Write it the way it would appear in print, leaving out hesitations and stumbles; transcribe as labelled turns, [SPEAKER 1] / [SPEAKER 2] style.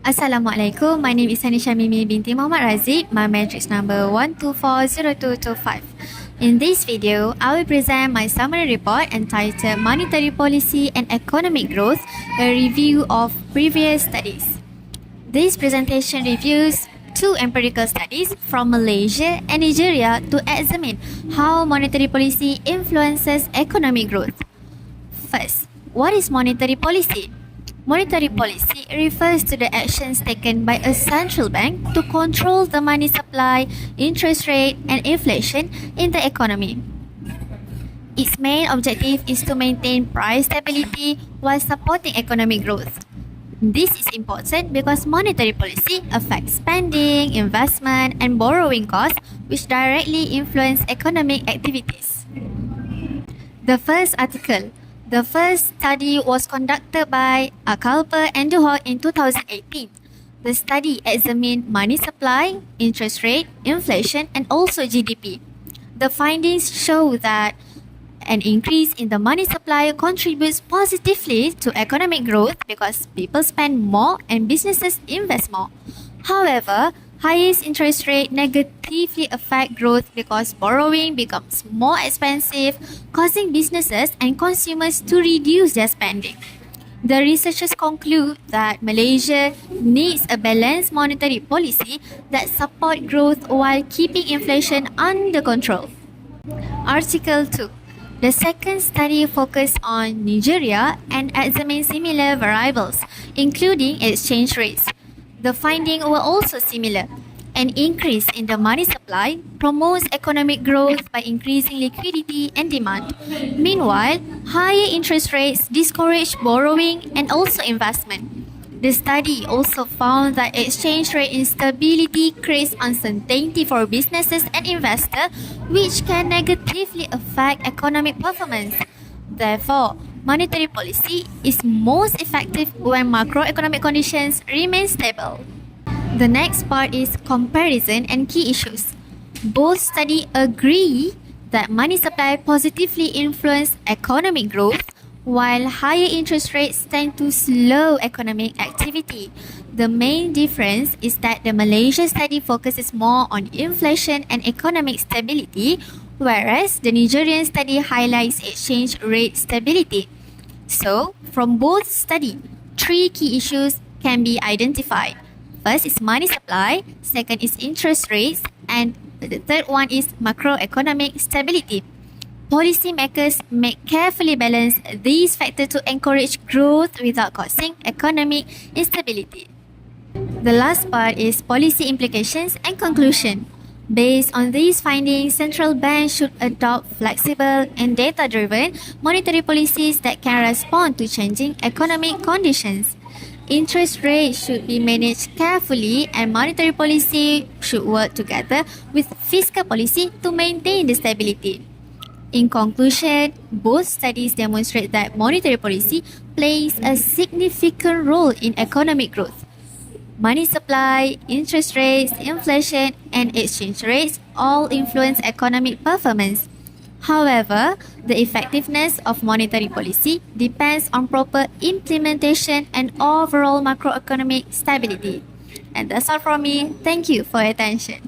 [SPEAKER 1] Assalamualaikum. My name is Syamimie Binti Mohd Razib. My matrix number 1240225. In this video, I will present my summary report entitled Monetary Policy and Economic Growth, a review of previous studies. This presentation reviews two empirical studies from Malaysia and Nigeria to examine how monetary policy influences economic growth. First, what is monetary policy? Monetary policy refers to the actions taken by a central bank to control the money supply, interest rate, and inflation in the economy. Its main objective is to maintain price stability while supporting economic growth. This is important because monetary policy affects spending, investment, and borrowing costs, which directly influence economic activities. The first study was conducted by Akalper and Mohd in 2018. The study examined money supply, interest rate, inflation, and also GDP. The findings show that an increase in the money supply contributes positively to economic growth because people spend more and businesses invest more. However, highest interest rate negatively affect growth because borrowing becomes more expensive, causing businesses and consumers to reduce their spending. The researchers conclude that Malaysia needs a balanced monetary policy that supports growth while keeping inflation under control. Article 2. The second study focused on Nigeria and examined similar variables, including exchange rates. The findings were also similar. An increase in the money supply promotes economic growth by increasing liquidity and demand. Meanwhile, higher interest rates discourage borrowing and also investment. The study also found that exchange rate instability creates uncertainty for businesses and investors, which can negatively affect economic performance. Therefore, monetary policy is most effective when macroeconomic conditions remain stable. The next part is comparison and key issues. Both studies agree that money supply positively influence economic growth, while higher interest rates tend to slow economic activity. The main difference is that the Malaysia study focuses more on inflation and economic stability, whereas the Nigerian study highlights exchange rate stability. So, from both studies, three key issues can be identified. First is money supply, second is interest rates, and the third one is macroeconomic stability. Policymakers may carefully balance these factors to encourage growth without causing economic instability. The last part is policy implications and conclusion. Based on these findings, central banks should adopt flexible and data-driven monetary policies that can respond to changing economic conditions. Interest rates should be managed carefully and monetary policy should work together with fiscal policy to maintain the stability. In conclusion, both studies demonstrate that monetary policy plays a significant role in economic growth. Money supply, interest rates, inflation, and exchange rates all influence economic performance. However, the effectiveness of monetary policy depends on proper implementation and overall macroeconomic stability. And that's all from me. Thank you for your attention.